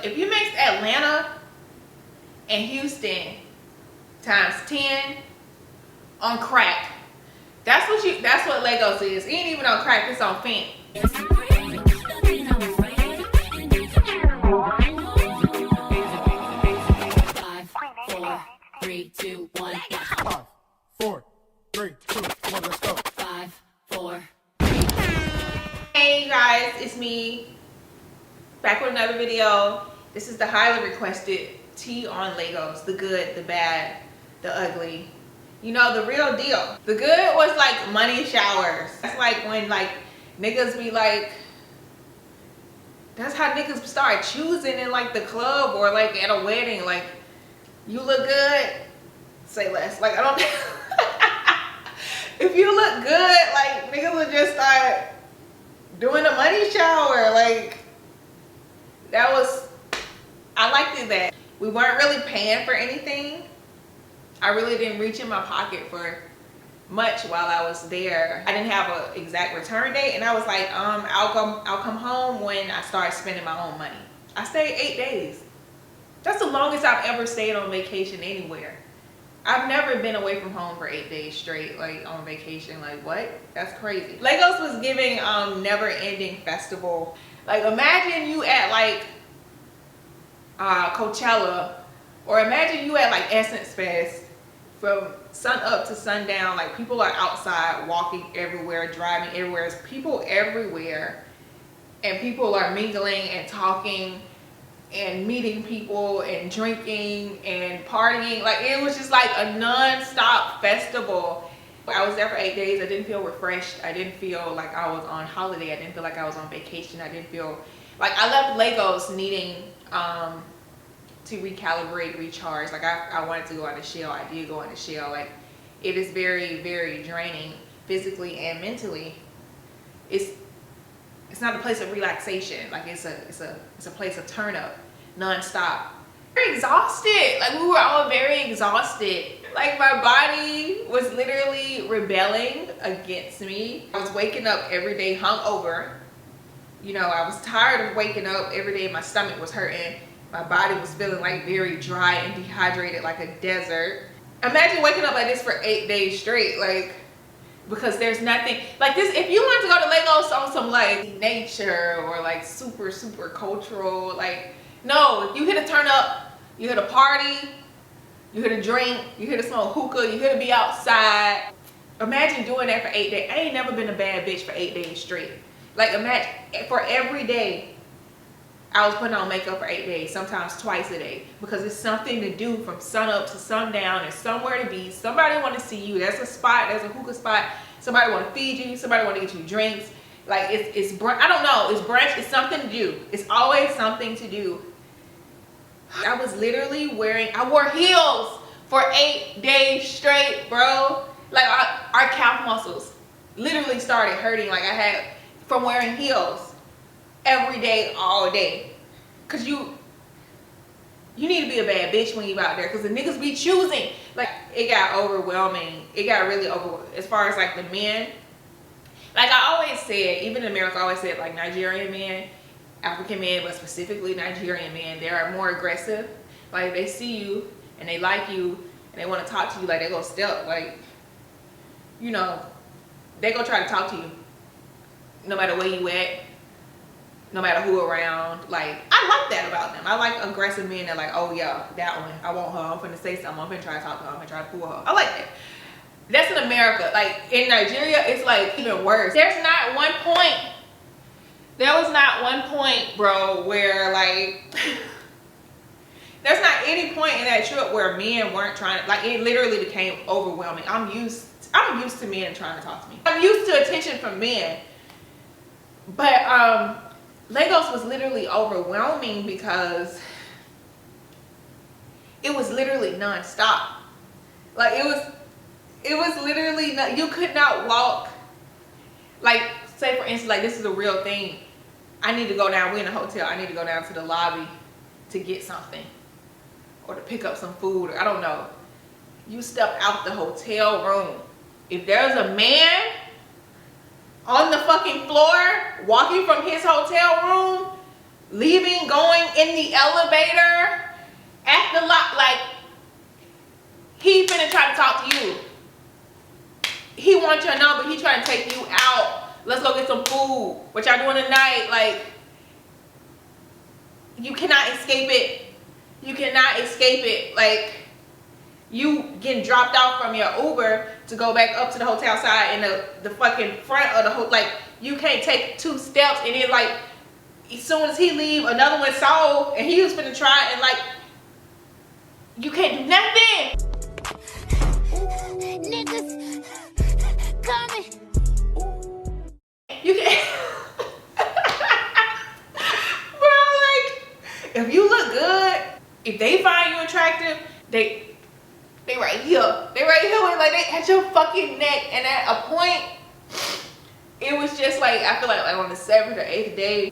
if you mix Atlanta and Houston times 10 on crack, that's what Legos is. It ain't even on crack, it's on fent. 3, 2, 1. 5, 4, 3, 2, 1, let's go. 5, 4. Hey guys, it's me back with another video. This is the highly requested tea on Legos. The good, the bad, the ugly. You know, the real deal. The good was like money showers. That's like when like niggas be like, that's how niggas start choosing in like the club or like at a wedding. Like, you look good, say less. Like, I don't if you look good, like niggas would just start doing a money shower. Like, that was, I liked it that we weren't really paying for anything. I really didn't reach in my pocket for much while I was there. I didn't have an exact return date, and I was like, I'll come home when I start spending my own money. I stayed 8 days. That's the longest I've ever stayed on vacation anywhere. I've never been away from home for 8 days straight, like on vacation. Like, what? That's crazy. Legos was giving never-ending festival. Like, imagine you at like Coachella, or imagine you at like Essence Fest. From sun up to sundown, like people are outside walking everywhere, driving everywhere. There's people everywhere, and people are mingling and talking and meeting people and drinking and partying. Like, it was just like a non-stop festival. I was there for 8 days. I didn't feel refreshed. I didn't feel like I was on holiday. I didn't feel like I was on vacation. I didn't feel like I left Legos needing to recalibrate, recharge. Like, I wanted to go on a shell. I did go on a shell. Like, it is very, very draining physically and mentally. It's not a place of relaxation. Like, it's a place of turn up non-stop. Very exhausted. Like, we were all very exhausted. Like, my body was literally rebelling against me. I was waking up every day hungover. You know, I was tired of waking up every day. My stomach was hurting. My body was feeling like very dry and dehydrated, like a desert. Imagine waking up like this for 8 days straight, like, because there's nothing like this. If you want to go to Legos on some like nature or like super cultural, like, no, if you hit a turn up, you hit a party, you hit a drink, you hit a smoke hookah, you hit to be outside. Imagine doing that for 8 days. I ain't never been a bad bitch for 8 days straight. Like, imagine for every day I was putting on makeup for 8 days, sometimes twice a day, because it's something to do from sun up to sundown. There's somewhere to be. Somebody want to see you. There's a spot. There's a hookah spot. Somebody want to feed you. Somebody want to get you drinks. Like, it's brunch. I don't know. It's brunch. It's something to do. It's always something to do. I was literally I wore heels for 8 days straight, bro. Like, our calf muscles literally started hurting. Like, I had from wearing heels every day, all day. Cause you need to be a bad bitch when you out there, cause the niggas be choosing. Like, it got overwhelming. It got really as far as like the men. Like, I always said, even in America, I always said, like, Nigerian men, African men, but specifically Nigerian men, they are more aggressive. Like, they see you and they like you and they want to talk to you, like, they go step, like, you know, they go try to talk to you no matter where you at, no matter who around. Like, I like that about them. I like aggressive men that like, oh yeah, that one, I want her, I'm finna say something, I'm finna try to talk to her, I'm finna try to pull her. I like that. That's in America. Like, in Nigeria, it's like even worse. There was not one point, bro, where like there's not any point in that trip where men weren't trying to, like, it literally became overwhelming. I'm used to men trying to talk to me. I'm used to attention from men. But Legos was literally overwhelming because it was literally non-stop. Like, it was literally you could not walk. Like, say for instance, like, this is a real thing. I need to go down, we're in a hotel, I need to go down to the lobby to get something or to pick up some food, or I don't know. You step out the hotel room, if there's a man on the fucking floor walking from his hotel room leaving, going in the elevator, at the lot, like, he finna try to talk to you. He wants your number, he trying to take you out. Let's go get some food. What y'all doing tonight? Like, you cannot escape it. You cannot escape it. Like, you getting dropped off from your Uber to go back up to the hotel side in the fucking front of the hotel. Like, you can't take 2 steps and then, like, as soon as he leave, another one saw and he was finna try, and like, you can't do nothing. Niggas coming. You can't. Bro, like, if you look good, if they find you attractive, they right here. They right here with, like, they at your fucking neck. And at a point, it was just like, I feel like on the 7th or 8th day,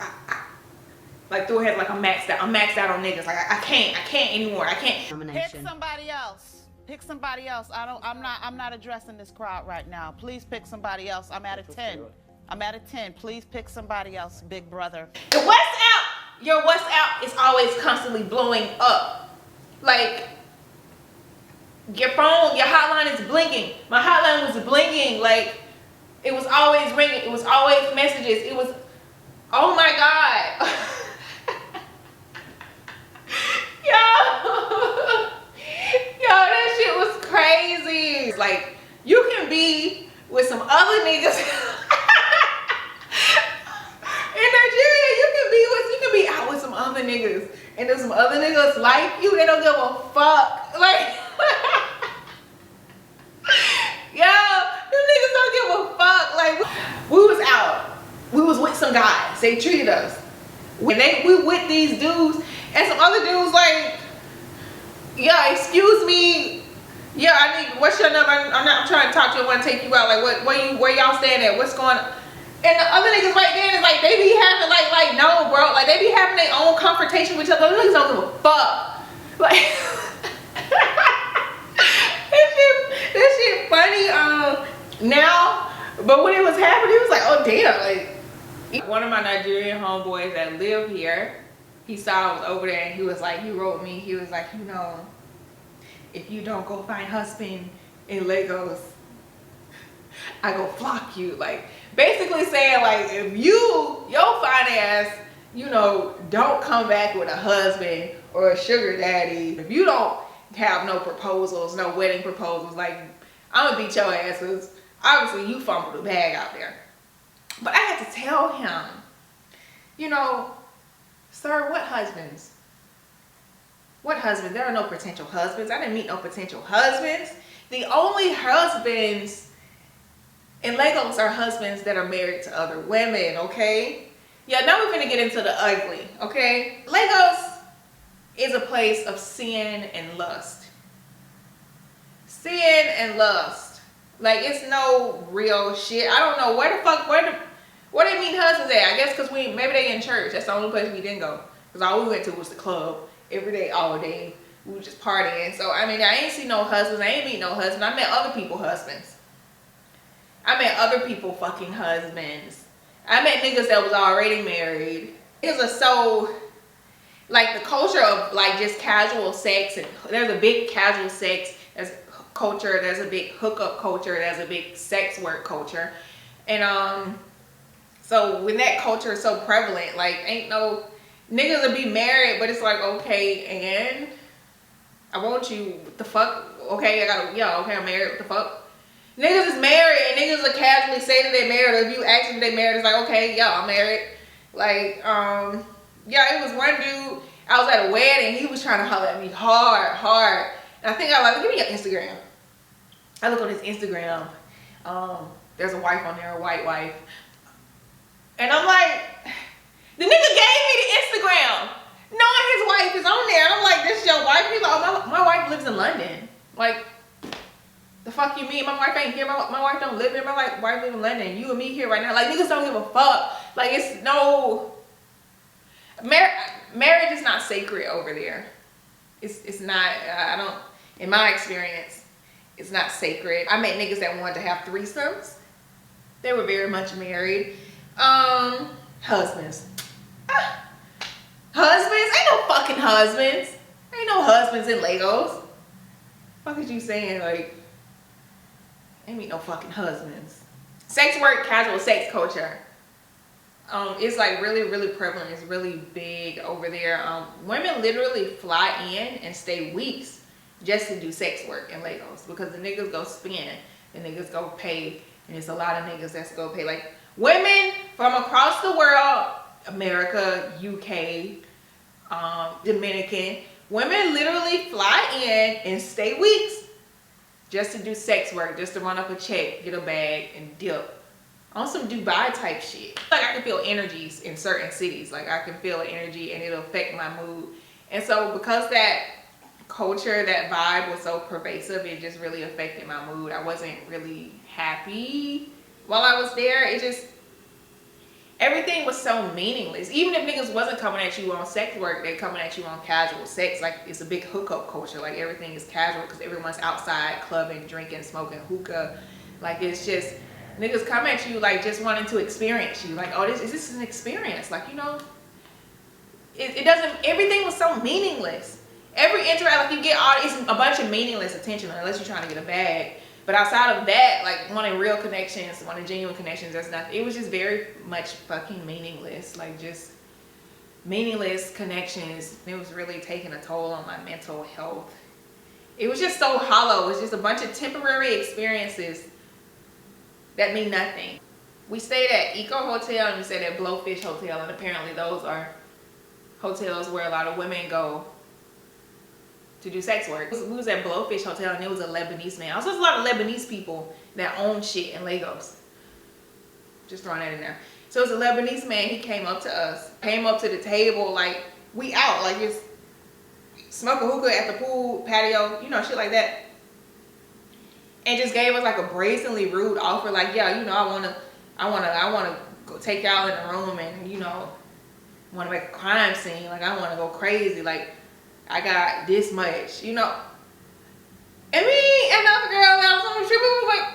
like, through ahead, like, I'm maxed out. I'm maxed out on niggas. Like, I can't anymore. I can't. Pick somebody else. Pick somebody else. I'm not addressing this crowd right now. Please pick somebody else. I'm at a 10. I'm at a 10. Please pick somebody else, big brother. The WhatsApp, your WhatsApp is always constantly blowing up. Like, your phone, your hotline is blinking. My hotline was blinking. Like, it was always ringing. It was always messages. It was, oh my God. Yo, that shit was crazy. It's like, you can be with some other niggas. In Nigeria, you can be out with some other niggas. And there's some other niggas like you, they don't give a fuck. Like, yo, them niggas don't give a fuck. Like, we was out. We was with some guys. They treated us. We with these dudes, and some other dudes like, yeah, excuse me. Yeah, I need, what's your number? I'm trying to talk to you. I want to take you out. Like, where y'all staying at? What's going on? And the other niggas right there is like, they be having like, no, bro. Like, they be having their own confrontation with each other. Those niggas don't give a fuck. Like, that shit funny now. But when it was happening, it was like, oh damn. Like, one of my Nigerian homeboys that live here, he saw I was over there and he was like, he wrote me. He was like, you know, if you don't go find husband in Lagos, I go flock you. Like, basically saying, like, if your fine ass, you know, don't come back with a husband or a sugar daddy, if you don't have no proposals, no wedding proposals, like, I'm gonna beat your ass, because obviously you fumbled the bag out there. But I had to tell him, you know, sir, what husbands? What husbands? There are no potential husbands. I didn't meet no potential husbands. The only husbands in Lagos are husbands that are married to other women, okay? Yeah, now we're gonna get into the ugly, okay? Lagos is a place of sin and lust. Sin and lust. Like, it's no real shit. I don't know where the fuck, where they meet husbands at. I guess because maybe they in church. That's the only place we didn't go. Because all we went to was the club. Every day, all day. We were just partying. So, I mean, I ain't see no husbands. I ain't meet no husband. I met other people's husbands. I met other people fucking husbands. I met niggas that was already married. Niggas are so, like, the culture of, like, just casual sex. And there's a big casual sex culture. There's a big hookup culture. There's a big sex work culture. And, so when that culture is so prevalent, like, ain't no niggas will be married, but it's like, okay, and I want you, what the fuck? Okay, okay, I'm married, what the fuck? Niggas is married, and niggas will casually say that they're married, or if you ask them they're married, it's like, okay, yeah, I'm married. Like, yeah, it was one dude, I was at a wedding, he was trying to holler at me hard. And I think I was like, give me your Instagram. I look on his Instagram, there's a wife on there, a white wife. And I'm like, the nigga gave me the Instagram, knowing his wife is on there. And I'm like, this is your wife? He's like, oh, my wife lives in London. Like, the fuck you mean? My wife ain't here. My wife don't live here. My wife lives in London. You and me here right now. Like, niggas don't give a fuck. Like, it's no... Marriage is not sacred over there. It's not, I don't... In my experience, it's not sacred. I met niggas that wanted to have threesomes. They were very much married. Husbands. Husbands? Ain't no fucking husbands. Ain't no husbands in Lagos. Fuck is you saying? Like, ain't no fucking husbands. Sex work, casual sex culture. It's like really prevalent. It's really big over there. Women literally fly in and stay weeks just to do sex work in Lagos because the niggas go spend, the niggas go pay, and it's a lot of niggas that's go pay. Like women from across the world, America, UK, Dominican, women literally fly in and stay weeks just to do sex work, just to run up a check, get a bag, and dip. On some Dubai type shit. Like I can feel energies in certain cities. Like I can feel an energy and it'll affect my mood. And so because that culture, that vibe was so pervasive, it just really affected my mood. I wasn't really happy while I was there. It just, everything was so meaningless. Even if niggas wasn't coming at you on sex work, they're coming at you on casual sex. Like it's a big hookup culture. Like everything is casual because everyone's outside clubbing, drinking, smoking hookah. Like it's just, niggas come at you like just wanting to experience you. Like, oh, this is an experience. Like, you know, it doesn't, everything was so meaningless. Every interact, like you get all, it's a bunch of meaningless attention unless you're trying to get a bag. But outside of that, like wanting real connections, wanting genuine connections, there's nothing. It was just very much fucking meaningless. Like just meaningless connections. It was really taking a toll on my mental health. It was just so hollow. It was just a bunch of temporary experiences that mean nothing. We stayed at Eco Hotel and we stayed at Blowfish Hotel, and apparently those are hotels where a lot of women go to do sex work. We was at Blowfish Hotel and it was a Lebanese man. Also, there's a lot of Lebanese people that own shit in Lagos. Just throwing that in there. So it was a Lebanese man, he came up to us, came up to the table, like we out, like it's smoking hookah at the pool patio, you know, shit like that. And just gave us like a brazenly rude offer, like, yeah, you know, I wanna go take y'all in the room and, you know, wanna make a crime scene. Like I wanna go crazy. Like I got this much, you know. And me and another girl that was on the trip, we was like,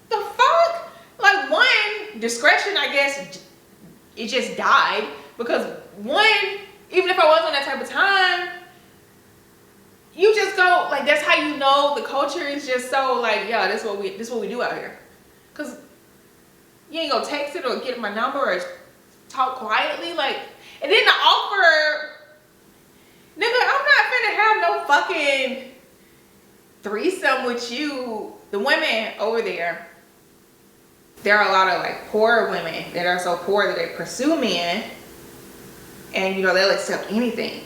the fuck? Like one, discretion, I guess, it just died. Because one, even if I wasn't that type of time, you just go, like, that's how you know the culture is just so, like, yeah, this is what we do out here. Because you ain't gonna text it or get my number or talk quietly, like, and then the offer, nigga, I'm not finna have no fucking threesome with you. The women over there, there are a lot of, like, poor women that are so poor that they pursue men and, you know, they'll accept anything.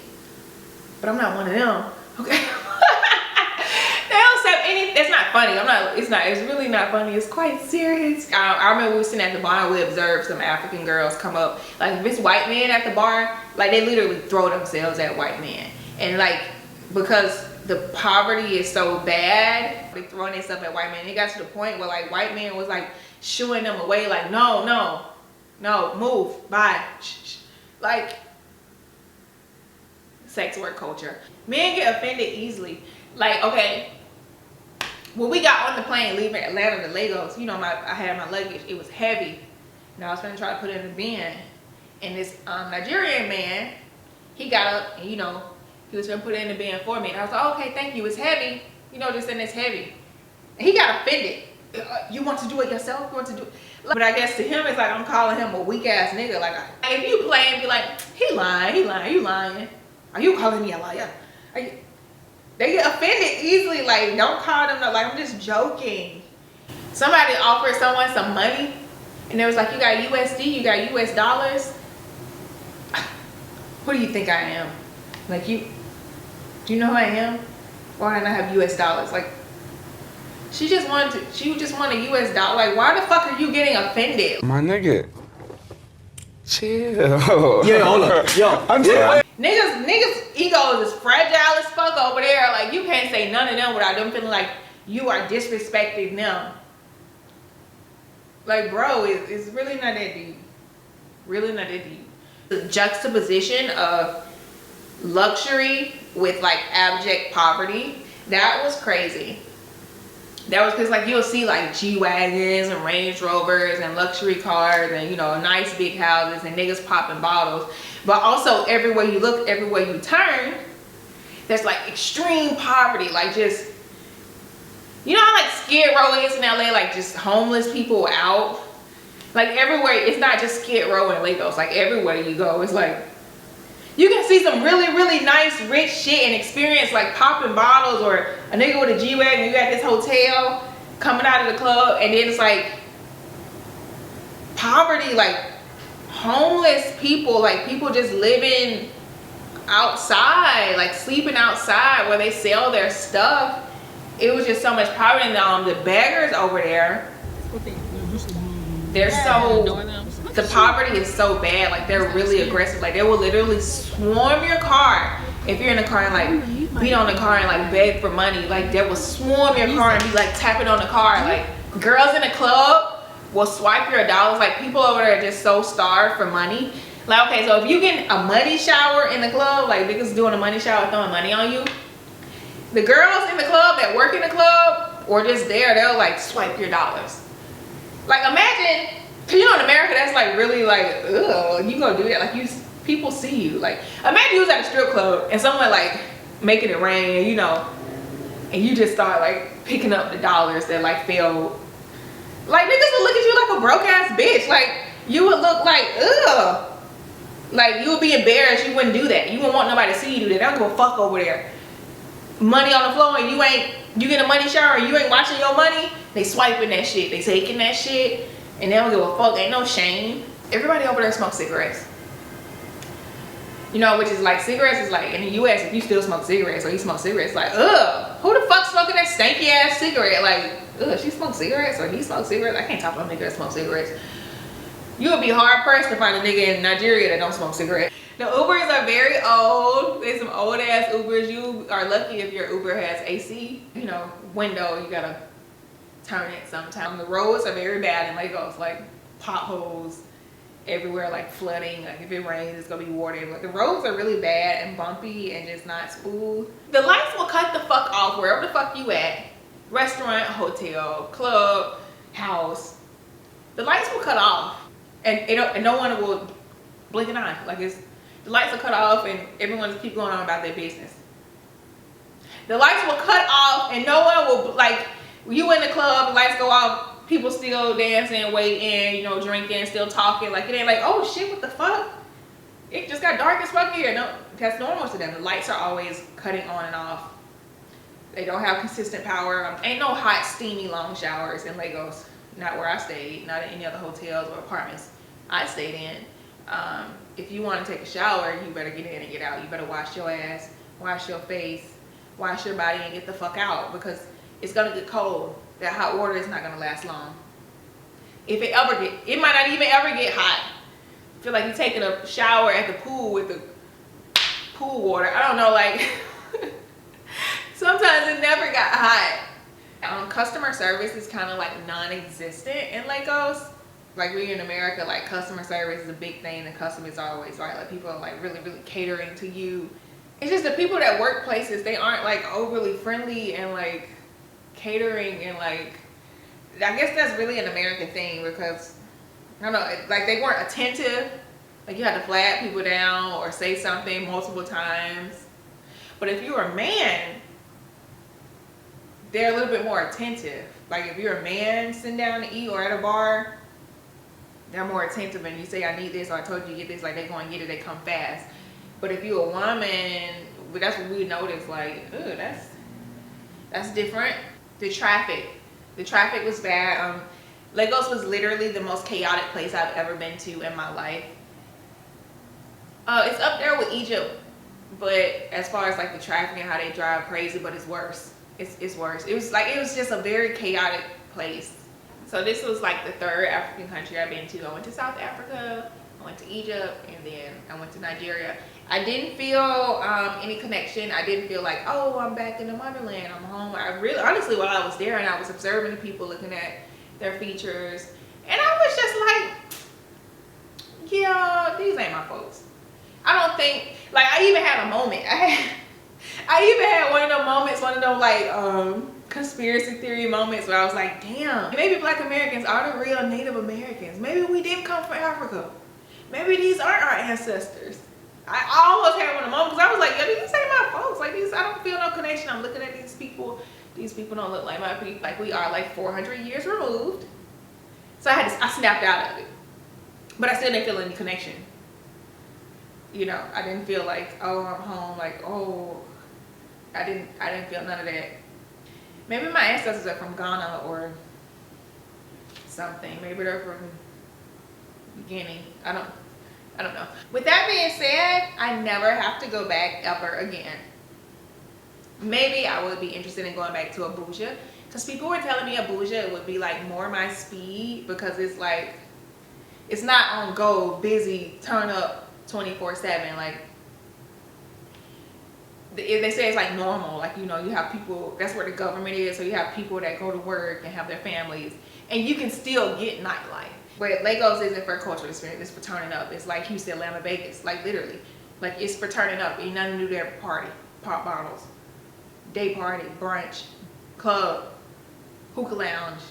But I'm not one of them. Okay. They don't accept anything. It's not funny. It's really not funny. It's quite serious. I remember we were sitting at the bar and we observed some African girls come up. Like if it's white men at the bar, like they literally throw themselves at white men. And like, because the poverty is so bad, they throwing themselves at white men. It got to the point where like white men was like shooing them away, like, no, move, bye. Shh. Like, sex work culture. Men get offended easily. Like, okay, when we got on the plane leaving Atlanta to Lagos, you know, I had my luggage. It was heavy. And I was gonna try to put it in the bin. And this Nigerian man, he got up and, you know, he was gonna put it in the bin for me. And I was like, okay, thank you. It's heavy. You know, just saying it's heavy. And he got offended. You want to do it yourself? You want to do it? But I guess to him, it's like I'm calling him a weak ass nigga. Like, if you play and be like, he lying, you lying. Are you calling me a liar? They get offended easily. Like, don't call them, like, I'm just joking. Somebody offered someone some money and they was like, you got USD, you got US dollars. Who do you think I am? Like, do you know who I am? Why do I not have US dollars? Like, she just wanted a US dollar. Like, why the fuck are you getting offended? My nigga, chill. Yeah, hold up. Yo, I'm sorry. Niggas egos is fragile as fuck over there. Like, you can't say none of them without them feeling like you are disrespecting them. Like, bro, it's really not that deep. Really not that deep. The juxtaposition of luxury with like abject poverty, that was crazy. That was because like you'll see like G-Wagons and Range Rovers and luxury cars and, you know, nice big houses and niggas popping bottles. But also everywhere you look, everywhere you turn, there's like extreme poverty. Like just, you know how like Skid Row is in LA, like just homeless people out. Like everywhere, it's not just Skid Row in Lagos. Like everywhere you go, it's like, you can see some really, really nice, rich shit and experience like popping bottles or a nigga with a G-Wagon, you at this hotel coming out of the club, and then it's like poverty, like homeless people, like people just living outside, like sleeping outside where they sell their stuff. It was just so much poverty. And the beggars over there, they're so, the poverty is so bad, like they're really aggressive. Like they will literally swarm your car if you're in a car and like beat on the car and like beg for money. Like they will swarm your car and be like tapping on the car. Like girls in the club will swipe your dollars. Like people over there are just so starved for money. Like okay, so if you get a money shower in the club, like niggas doing a money shower throwing money on you, the girls in the club that work in the club or just there, they'll like swipe your dollars. Like imagine, cause you know in America that's like really like, ugh, you gonna do that, like people see you. Like imagine you was at a strip club and someone like making it rain, you know, and you just start like picking up the dollars that like fell. Like niggas would look at you like a broke ass bitch. Like you would look like, ugh. Like you would be embarrassed, you wouldn't do that. You wouldn't want nobody to see you do that. They don't give a fuck over there. Money on the floor and you get a money shower and you ain't watching your money, they swiping that shit, they taking that shit, and they don't give a fuck, ain't no shame. Everybody over there smokes cigarettes. You know, which is like, cigarettes is like, in the US, if you still smoke cigarettes or you smoke cigarettes, like, ugh, who the fuck smoking that stanky ass cigarette? Like, ugh, she smokes cigarettes or he smokes cigarettes? I can't talk about a nigga that smokes cigarettes. You would be hard pressed to find a nigga in Nigeria that don't smoke cigarettes. The Ubers are very old. There's some old ass Ubers. You are lucky if your Uber has AC, you know, window. You gotta turn it sometime. The roads are very bad in Lagos, like potholes everywhere, like flooding. Like if it rains, it's gonna be water. Like the roads are really bad and bumpy and just not smooth. The lights will cut the fuck off wherever the fuck you at. Restaurant, hotel, club, house. The lights will cut off, and no one will blink an eye. Like the lights will cut off and everyone just keep going on about their business. The lights will cut off and no one will, like, you in the club, the lights go off, people still dancing, waiting, you know, drinking, still talking. Like it ain't like, oh shit, what the fuck? It just got dark as fuck here. No, that's normal to them. The lights are always cutting on and off. They don't have consistent power. Ain't no hot, steamy, long showers in Lagos. Not where I stayed, not in any other hotels or apartments I stayed in. If you want to take a shower, you better get in and get out. You better wash your ass, wash your face, wash your body, and get the fuck out, because it's gonna get cold. That hot water is not gonna last long. If it ever get, it might not even ever get hot. I feel like you're taking a shower at the pool with the pool water. I don't know, like sometimes it never got hot. Customer service is kind of like non-existent in Lagos. Like we in America, like customer service is a big thing. The customers are always right. Like people are like really, really catering to you. It's just the people that work places, they aren't like overly friendly and like catering, and like I guess that's really an American thing, because I don't know, like they weren't attentive. Like you had to flag people down or say something multiple times. But if you're a man, they're a little bit more attentive. Like if you're a man sitting down to eat or at a bar, they're more attentive, and you say, I need this, or I told you to get this, like they go and get it, they come fast. But if you're a woman, that's what we noticed, like, ooh, that's different. The traffic was bad. Lagos was literally the most chaotic place I've ever been to in my life. It's up there with Egypt, but as far as like the traffic and how they drive crazy, but it's worse. It's worse. It was just a very chaotic place. So this was like the third African country I've been to. I went to South Africa, I went to Egypt, and then I went to Nigeria. I didn't feel any connection. I didn't feel like, oh, I'm back in the motherland, I'm home. I really, honestly, while I was there and I was observing the people, looking at their features, and I was just like, yeah, these ain't my folks. I don't think, like I even had a moment. I even had one of those moments, one of them like, conspiracy theory moments where I was like, damn, maybe Black Americans are the real Native Americans. Maybe we didn't come from Africa. Maybe these aren't our ancestors. I almost had one of them moments because I was like, yo, these ain't my folks. Like these, I don't feel no connection. I'm looking at these people. These people don't look like my people. Like we are like 400 years removed. So I snapped out of it. But I still didn't feel any connection. You know, I didn't feel like, oh, I'm home. Like, oh, I didn't feel none of that. Maybe my ancestors are from Ghana or something. Maybe they're from Guinea. I don't know. With that being said, I never have to go back ever again. Maybe I would be interested in going back to Abuja, because people were telling me Abuja would be like more my speed, because it's like, it's not on go, busy, turn up 24/7. Like they say it's like normal, like, you know, you have people, that's where the government is, so you have people that go to work and have their families, and you can still get nightlife. But Lagos isn't for cultural experience, it's for turning up. It's like Houston, Atlanta, Vegas, like literally. Like it's for turning up. Ain't nothing to do there. Party, pop bottles, day party, brunch, club, hookah lounge,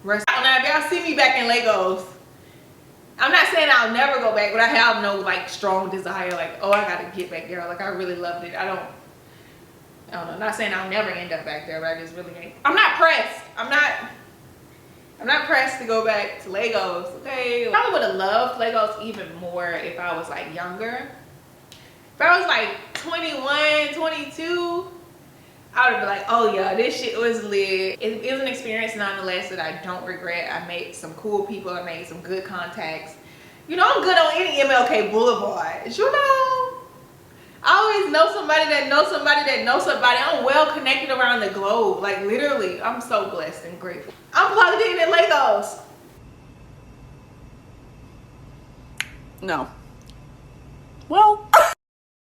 restaurant. Now if y'all see me back in Lagos, I'm not saying I'll never go back, but I have no like strong desire, like, oh, I gotta get back there. Like I really loved it. I don't know. I'm not saying I'll never end up back there, but I just really ain't. I'm not pressed. I'm not pressed to go back to Lagos, okay? I probably would have loved Lagos even more if I was like younger. If I was like 21, 22, I would have been like, oh yeah, this shit was lit. It was an experience nonetheless that I don't regret. I made some cool people, I made some good contacts. You know, I'm good on any MLK Boulevard, you know? I always know somebody that knows somebody that knows somebody. I'm well connected around the globe. Like literally, I'm so blessed and grateful. I'm plugged in Lagos. No. Well.